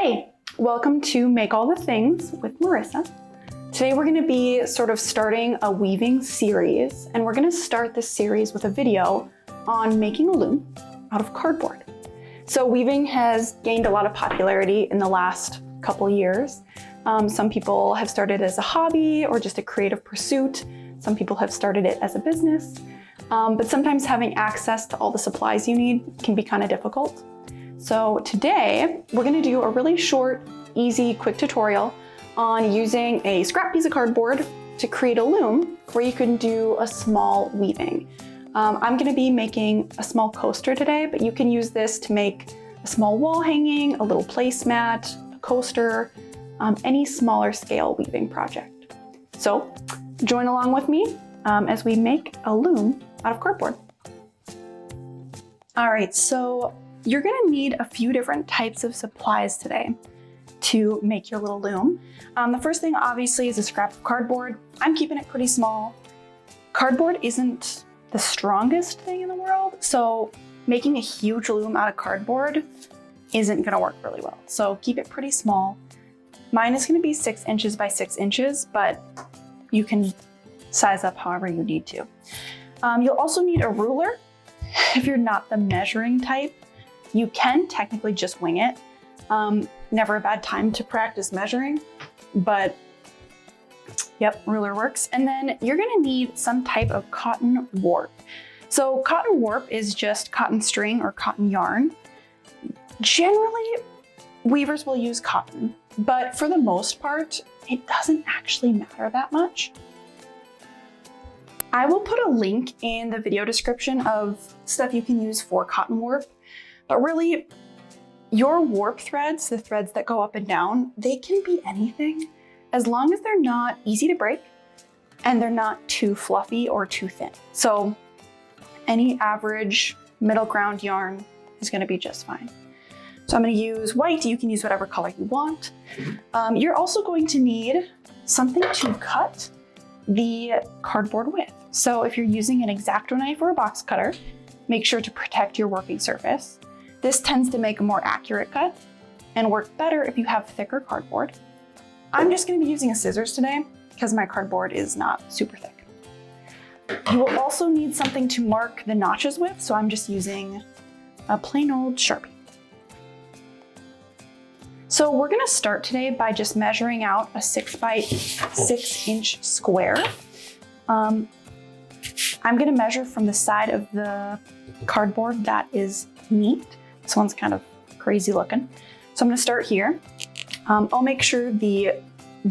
Hey, welcome to Make All the Things with Marissa. Today we're going to be sort of starting a weaving series, and we're going to start this series with a video on making a loom out of cardboard. So weaving has gained a lot of popularity in the last couple years. Some people have started as a hobby or just a creative pursuit. Some people have started it as a business, but sometimes having access to all the supplies you need can be kind of difficult. So today we're going to do a really short, easy, quick tutorial on using a scrap piece of cardboard to create a loom where you can do a small weaving. I'm going to be making a small coaster today, but you can use this to make a small wall hanging, a little placemat, a coaster, any smaller scale weaving project. So join along with me as we make a loom out of cardboard. All right, so you're going to need a few different types of supplies today to make your little loom. The first thing obviously is a scrap of cardboard. I'm keeping it pretty small. Cardboard isn't the strongest thing in the world, so making a huge loom out of cardboard isn't going to work really well. So keep it pretty small. Mine is going to be 6 inches by 6 inches, but you can size up however you need to. You'll also need a ruler. If you're not the measuring type, you can technically just wing it. Never a bad time to practice measuring, but yep, ruler works. And then you're gonna need some type of cotton warp. So cotton warp is just cotton string or cotton yarn. Generally, weavers will use cotton, but for the most part, it doesn't actually matter that much. I will put a link in the video description of stuff you can use for cotton warp. But really, your warp threads, the threads that go up and down, they can be anything as long as they're not easy to break and they're not too fluffy or too thin. So any average middle ground yarn is going to be just fine. So I'm going to use white. You can use whatever color you want. You're also going to need something to cut the cardboard with. So if you're using an X-Acto knife or a box cutter, make sure to protect your working surface. This tends to make a more accurate cut and work better if you have thicker cardboard. I'm just going to be using a scissors today because my cardboard is not super thick. You will also need something to mark the notches with, so I'm just using a plain old Sharpie. So we're going to start today by just measuring out a 6 by 6 inch square. I'm going to measure from the side of the cardboard that is neat. This one's kind of crazy looking. So I'm going to start here. I'll make sure the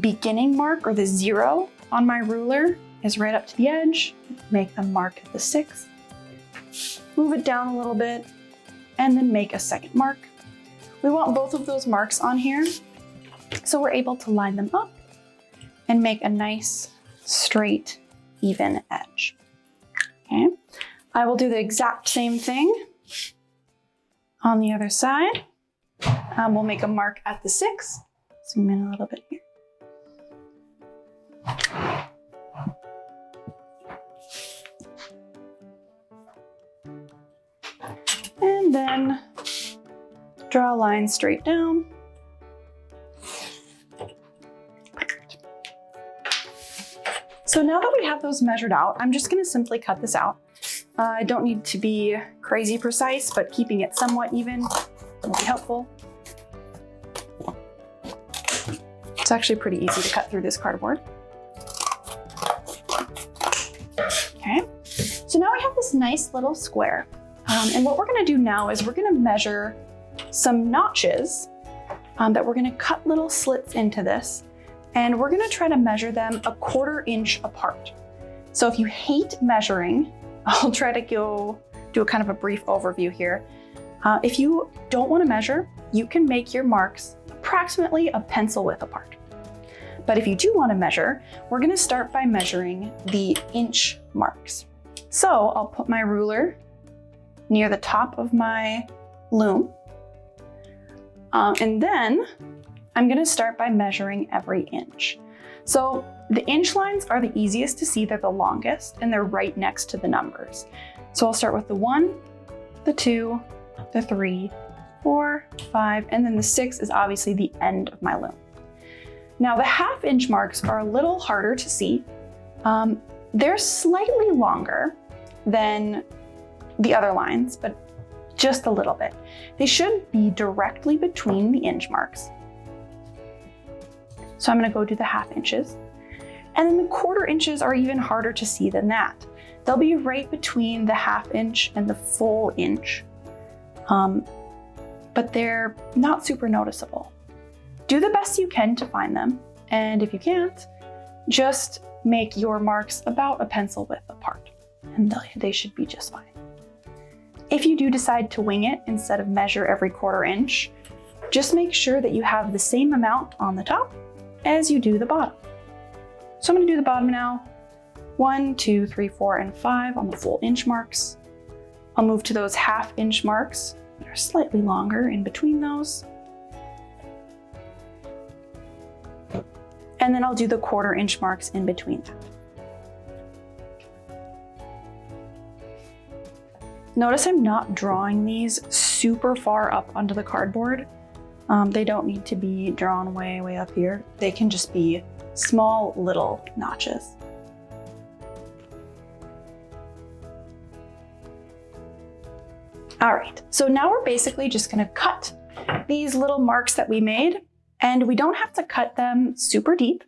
beginning mark or the 0 on my ruler is right up to the edge. Make a mark at the 6. Move it down a little bit and then make a second mark. We want both of those marks on here so we're able to line them up and make a nice, straight, even edge. Okay. I will do the exact same thing on the other side. We'll make a mark at the 6. Zoom in a little bit here. And then draw a line straight down. Perfect. So now that we have those measured out, I'm just going to simply cut this out. I don't need to be crazy precise, but keeping it somewhat even will be helpful. It's actually pretty easy to cut through this cardboard. Okay, so now we have this nice little square. And what we're going to do now is we're going to measure some notches that we're going to cut little slits into this. And we're going to try to measure them 1/4 inch apart. So if you hate measuring, I'll try to go do a kind of a brief overview here. If you don't want to measure, you can make your marks approximately a pencil width apart. But if you do want to measure, we're going to start by measuring the inch marks. So I'll put my ruler near the top of my loom. And then I'm going to start by measuring every inch. So the inch lines are the easiest to see, they're the longest, and they're right next to the numbers. So I'll start with the 1, the 2, the 3, 4, 5, and then the 6 is obviously the end of my loom. Now the 1/2 inch marks are a little harder to see. They're slightly longer than the other lines, but just a little bit. They should be directly between the inch marks. So I'm gonna go do the 1/2 inches. And then the 1/4 inches are even harder to see than that. They'll be right between the 1/2 inch and the full inch. But they're not super noticeable. Do the best you can to find them. And if you can't, just make your marks about a pencil width apart, and they should be just fine. If you do decide to wing it instead of measure every 1/4 inch, just make sure that you have the same amount on the top as you do the bottom. So I'm gonna do the bottom now. 1, 2, 3, 4, and 5 on the full inch marks. I'll move to those 1/2 inch marks that are slightly longer in between those. And then I'll do the 1/4 inch marks in between that. Notice I'm not drawing these super far up onto the cardboard. They don't need to be drawn way up here. They can just be small little notches. All right, so now we're basically just gonna cut these little marks that we made, and we don't have to cut them super deep.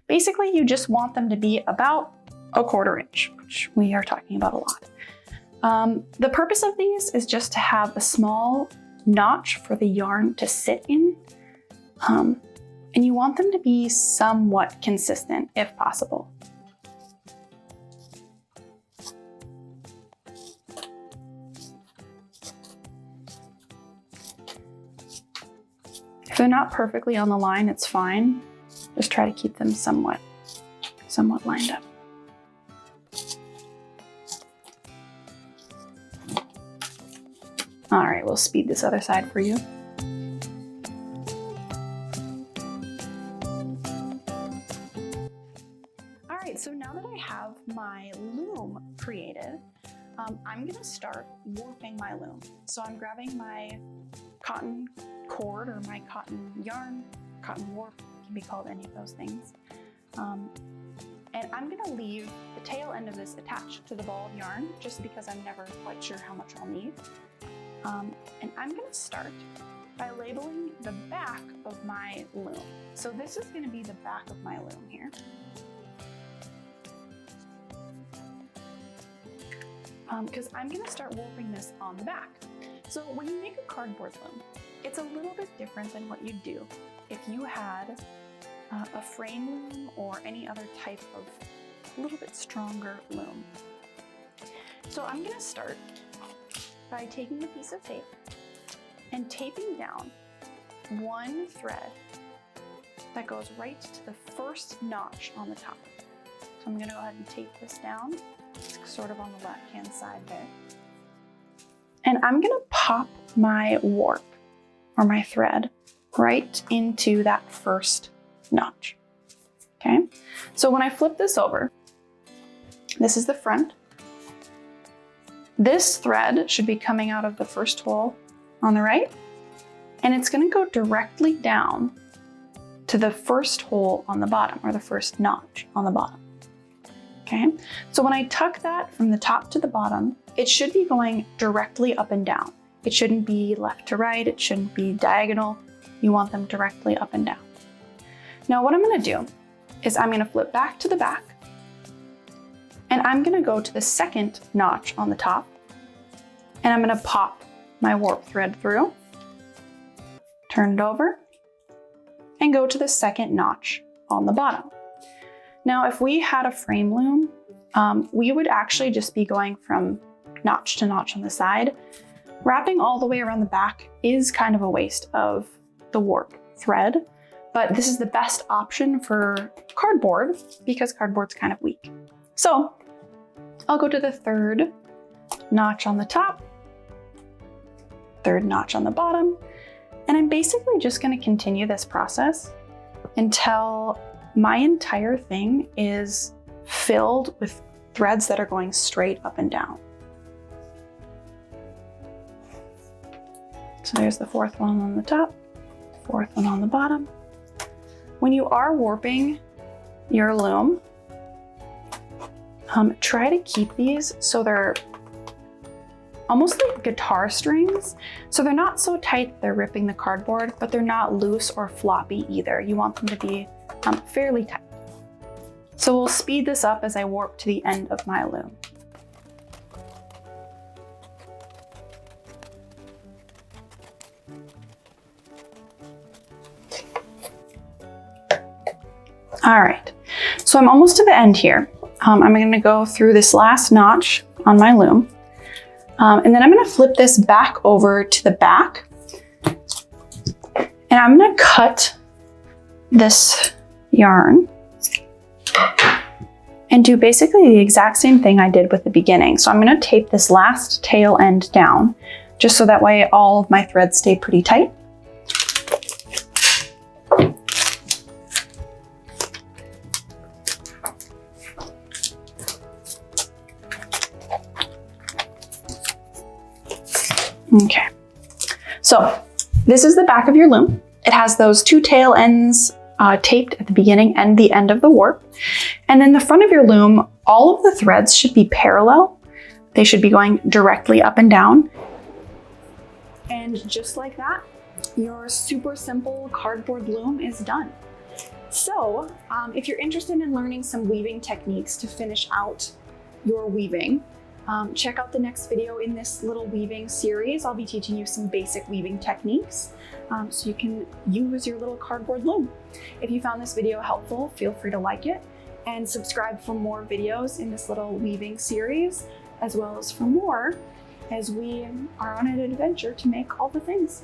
Basically, you just want them to be about a 1/4 inch, which we are talking about a lot. The purpose of these is just to have a small notch for the yarn to sit in, and you want them to be somewhat consistent if possible. If they're not perfectly on the line, it's fine. Just try to keep them somewhat lined up. All right, we'll speed this other side for you. All right, so now that I have my loom created, I'm gonna start warping my loom. So I'm grabbing my cotton cord or my cotton yarn, cotton warp, can be called any of those things. And I'm gonna leave the tail end of this attached to the ball of yarn just because I'm never quite sure how much I'll need. And I'm gonna start by labeling the back of my loom. So this is gonna be the back of my loom here. Because I'm gonna start warping this on the back. So when you make a cardboard loom, it's a little bit different than what you'd do if you had a frame loom or any other type of a little bit stronger loom. So I'm gonna start by taking a piece of tape and taping down one thread that goes right to the first notch on the top. So I'm gonna go ahead and tape this down, sort of on the left-hand side there. And I'm gonna pop my warp or my thread right into that first notch, okay? So when I flip this over, this is the front. This thread should be coming out of the first hole on the right, and it's gonna go directly down to the first hole on the bottom, or the first notch on the bottom, okay? So when I tuck that from the top to the bottom, it should be going directly up and down. It shouldn't be left to right, it shouldn't be diagonal. You want them directly up and down. Now what I'm gonna do is I'm gonna flip back to the back, and I'm gonna go to the second notch on the top, and I'm gonna pop my warp thread through, turn it over, and go to the second notch on the bottom. Now, if we had a frame loom, we would actually just be going from notch to notch on the side. Wrapping all the way around the back is kind of a waste of the warp thread, but this is the best option for cardboard because cardboard's kind of weak. So I'll go to the third notch on the top, third notch on the bottom, and I'm basically just gonna continue this process until my entire thing is filled with threads that are going straight up and down. So there's the fourth one on the top, fourth one on the bottom. When you are warping your loom, try to keep these so they're almost like guitar strings. So they're not so tight they're ripping the cardboard, but they're not loose or floppy either. You want them to be fairly tight. So we'll speed this up as I warp to the end of my loom. All right, so I'm almost to the end here. I'm gonna go through this last notch on my loom. And then I'm gonna flip this back over to the back. And I'm gonna cut this yarn and do basically the exact same thing I did with the beginning. So I'm gonna tape this last tail end down, just so that way all of my threads stay pretty tight. Okay, so this is the back of your loom. It has those two tail ends taped at the beginning and the end of the warp. And then the front of your loom, all of the threads should be parallel. They should be going directly up and down. And just like that, your super simple cardboard loom is done. So if you're interested in learning some weaving techniques to finish out your weaving, check out the next video in this little weaving series. I'll be teaching you some basic weaving techniques so you can use your little cardboard loom. If you found this video helpful, feel free to like it and subscribe for more videos in this little weaving series, as well as for more as we are on an adventure to make all the things.